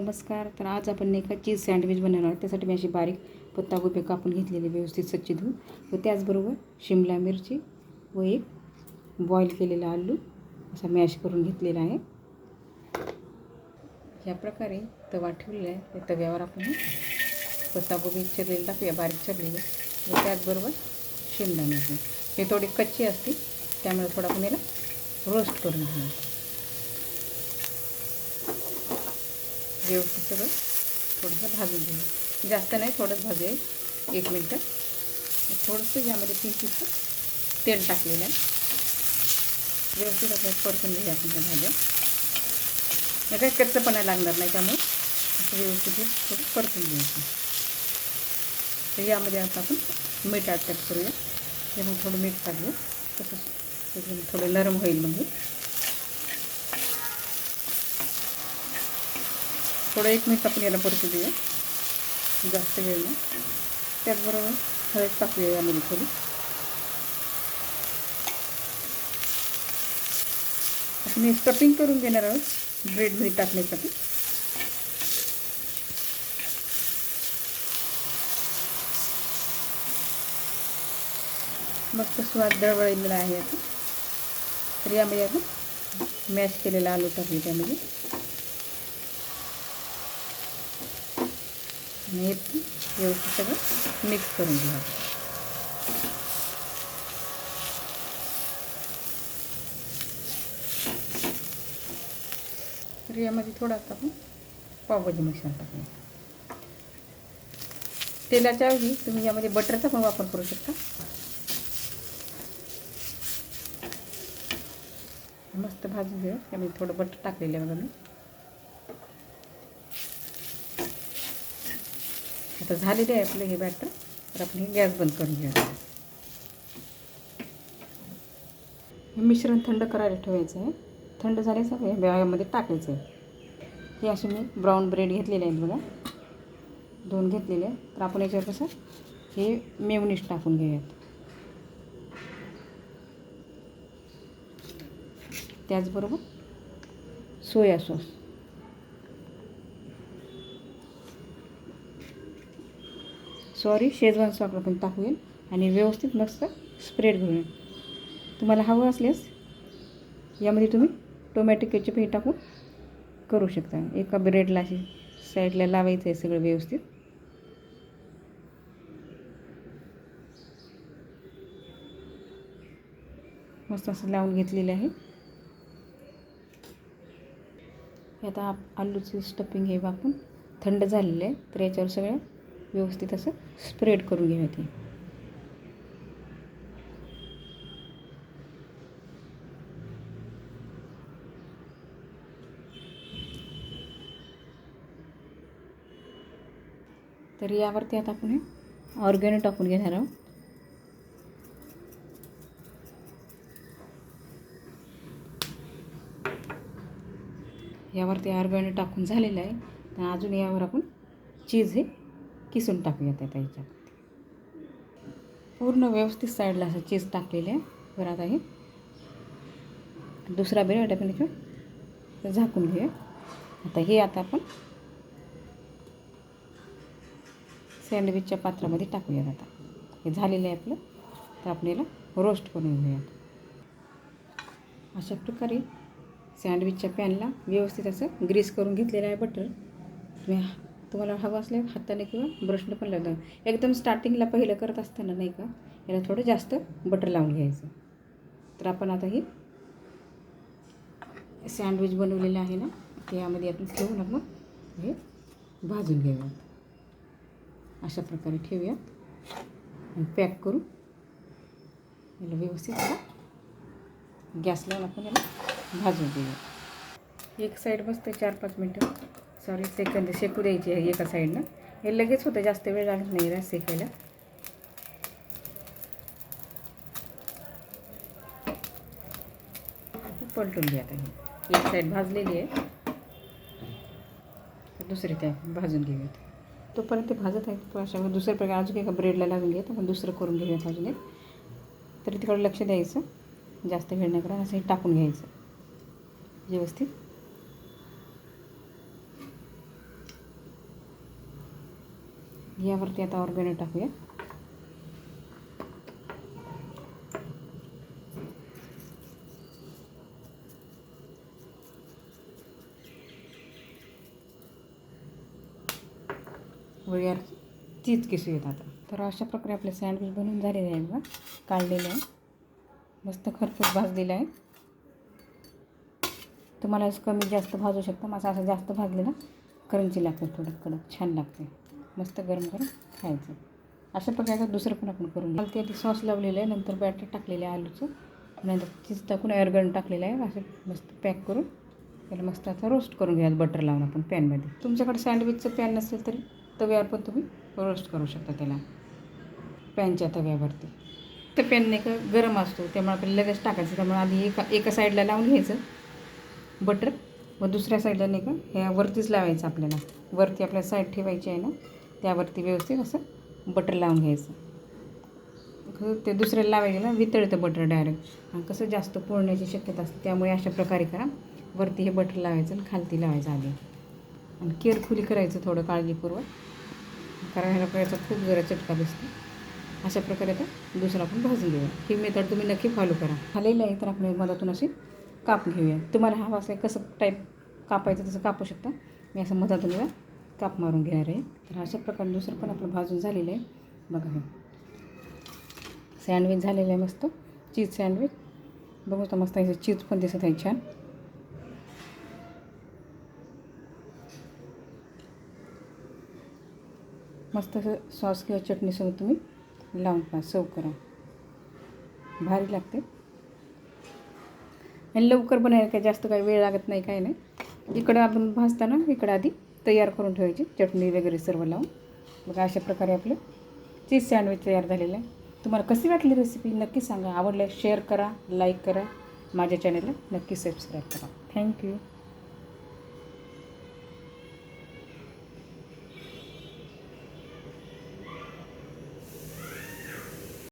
नमस्कार. तर आज आपण नाही का चीज सँडविच बनवणार आहोत. त्यासाठी मी अशी बारीक पत्तागोबी कापून घेतलेली व्यवस्थित स्वच्छ धुवून व त्याचबरोबर शिमला मिरची व एक बॉईल केलेला आलू असा मॅश करून घेतलेला आहे. ह्या प्रकारे तवा ठेवलेला आहे. त्या तव्यावर आपण पत्तागोबी चिरलेली टाकूया, बारीक चिरलेली व त्याचबरोबर शिमला मिरची. हे थोडी कच्ची असते त्यामुळे थोडा आपण याला रोस्ट करून घेऊया. व्यवस्थित सगळं थोडंसं भाजून घेऊ, जास्त नाही, थोडंच भाजूया. 1 मिनटं. थोडंसं यामध्ये 3 पीस तेल टाकलेलं आहे. व्यवस्थित आता परतून घेऊया आपण त्या भाज्या. काही कच्चपणा लागणार नाही त्यामुळे असं व्यवस्थित थोडं परतून घ्यायचं. तर यामध्ये आता आपण मीठ ॲड करूया. त्यामुळे थोडं मीठ टाकूया, तसंच थोडं नरम होईल. म्हणजे थोडं 1 मिनिट आपण याला परतू देऊया, जास्त वेळ नाही. त्याचबरोबर हळद टाकूया यामध्ये थोडी. आपण हे स्टफिंग करून घेणार आहोत ब्रेडमध्ये टाकण्यासाठी. मस्त स्वाद दळवळलेला आहे आता. तर यामध्ये आपण मॅश केलेला आलू टाकले त्यामध्ये. आणि हे व्यवस्थित सगळं मिक्स करून घ्या. तर यामध्ये थोडं आता आपण पावभाजी मसाला टाकूया. तेलाच्या ऐवजी तुम्ही यामध्ये बटरचा पण वापर करू शकता. मस्त भाजून घ्या. त्यामध्ये थोडं बटर टाकलेलं आहे बघा मी. आता झालेलं आहे आपलं हे बॅटर. तर आपण हे गॅस बंद करून घेऊया. हे मिश्रण थंड करायला ठेवायचं आहे. थंड झाल्याचं हे यामध्ये टाकायचं आहे. हे असे मी ब्राऊन ब्रेड घेतलेले आहेत बघा, 2 घेतलेले आहेत. तर आपण याच्यावर कसं हे मेयोनीज टाकून घेऊयात. त्याचबरोबर सोया सॉस, शेजवान सॉस आपण टाकूया आणि व्यवस्थित मस्त स्प्रेड करूया. तुम्हाला हवं असल्यास यामध्ये तुम्ही टोमॅटो केचप हे टाकून करू शकता. एका ब्रेडला अशी साईडला लावायचं आहे सगळं व्यवस्थित. मस्त असं लावून घेतलेलं आहे. आता आलूची स्टफिंग हे आपण थंड झालेलं आहे. तर याच्यावर सगळं व्यवस्थित असं स्प्रेड करून घेऊया. ते तर यावरती आता आपण हे ऑर्गॅनो टाकून घेणार आहोत. यावरती ऑर्गॅनो टाकून झालेलं आहे. तर अजून यावर आपण चीज हे किसून टाकूयात. आता याच्यात पूर्ण व्यवस्थित साईडला असं चीज टाकलेलं आहे. बरं, आता हे दुसरा ब्रेड आपण याच्यावर झाकून घेऊया. आता आपण सँडविचच्या पात्रामध्ये टाकूयात. आता हे झालेलं आहे आपलं. तर आपण याला रोस्ट करून घेऊयात. अशा प्रकारे सँडविचच्या पॅनला व्यवस्थित असं ग्रीस करून घेतलेलं आहे बटर. तुम्हाला हवं असल्यास हाताने किंवा ब्रशने पण लावता. एकदम स्टार्टिंगला पहिलं करत असताना नाही का याला थोडं जास्त बटर लावून घ्यायचं. तर आपण आता हे सँडविच बनवलेलं आहे ना, ते यामध्ये आपण ठेवून आपण हे भाजून घेऊयात. अशा प्रकारे ठेवूयात आणि पॅक करून याला व्यवस्थित गॅस लावून आपण याला भाजून घेऊया. एक साईड मस्त 4-5 मिनटं सेकंद शेकू द्यायची आहे एका साईडनं. हे लगेच होतं, जास्त वेळ लागत नाही शेकायला. पलटून घ्या. आता ही एक साईड भाजलेली आहे, तर दुसरी त्या भाजून घेऊयात. तोपर्यंत ते भाजत आहे. तो अशा दुसऱ्या प्रकारे अजून एका ब्रेडला लागून घ्या. आपण दुसरं करून घेऊयात अजून एक. तरी तिकडे लक्ष द्यायचं, जास्त वेळ नाही करा. असं हे टाकून घ्यायचं व्यवस्थित. यावरती आता ऑर्गॅनो टाकूया. वर चीज किसूयात आता. तर अशा प्रकारे आपले सँडविच बनवून झालेले आहे बघा. काढलेले आहे, मस्त खरपूस भाजलेलं आहे. तुम्हाला असं कमी जास्त भाजू शकता. माझं असं जास्त भाजले ना करंची लागते, थोडं कडक छान लागते. मस्त गरम गरम खायचं. अशा प्रकारे दुसरं पण आपण करून घ्या. ते आधी सॉस लावलेलं आहे, नंतर बॅटर टाकलेलं आहे आलूचं, नंतर चीज टाकून ऑर्गॅनो टाकलेलं आहे. असं मस्त पॅक करून त्याला मस्त आता रोस्ट करून घ्या बटर लावून आपण पॅनमध्ये. तुमच्याकडे सँडविचचं पॅन नसेल तरी तव्यावर पण तुम्ही रोस्ट करू शकता त्याला, पॅनच्या तव्यावरती. तर पॅन नाही का गरम असतो, त्यामुळे आपल्याला लगेच टाकायचं. त्यामुळे आधी एका साईडला लावून घ्यायचं बटर, व दुसऱ्या साईडला नाही का ह्या वरतीच लावायचं आपल्याला. वरती आपल्याला साईड ठेवायची आहे ना, त्यावरती व्यवस्थित असं बटर लावून घ्यायचं. ते दुसऱ्याला लावायचं ना वितळतं बटर डायरेक्ट, आणि कसं जास्त पोळण्याची शक्यता असते. त्यामुळे अशा प्रकारे करा. वरती हे बटर लावायचं आणि खालती लावायचं आधी, आणि केअरफुली करायचं थोडं काळजीपूर्वक, कारण ह्याला याचा खूप जरा चटका बसतो. अशा प्रकारे आता दुसरा आपण भाजून घेऊया. ही मेथड तुम्ही नक्की फॉलो करा. झालेलं आहे तर आपण मधातून अशी काप घेऊया. तुम्हाला हवं असं कसं टाईप कापायचं तसं कापू शकता. मी असं मधातून काप मारून घेणार आहे. तर अशा प्रकारे दुसरं पण आपलं भाजून झालेलं आहे बघा. हे सँडविच झालेलं आहे मस्त, चीज सँडविच. बघू तर मस्त आहे, चीज पण दिसत आहे छान. मस्त असं सॉस किंवा चटणीसोबत तुम्ही लावून पहा, सर्व करा. भारी लागते आणि लवकर बनायला काय जास्त काही वेळ लागत नाही, काय नाही. इकडं आपण भाजताना इकडं आधी तयार करून ठेवायची चटणी वगैरे सर्व लावून. बघा अशा प्रकारे आपलं चीज सँडविच तयार झालेलं आहे. तुम्हाला कशी वाटली रेसिपी नक्की सांगा. आवडल्यास शेअर करा, लाईक करा, माझ्या चॅनलला नक्की सबस्क्राईब करा. थँक्यू.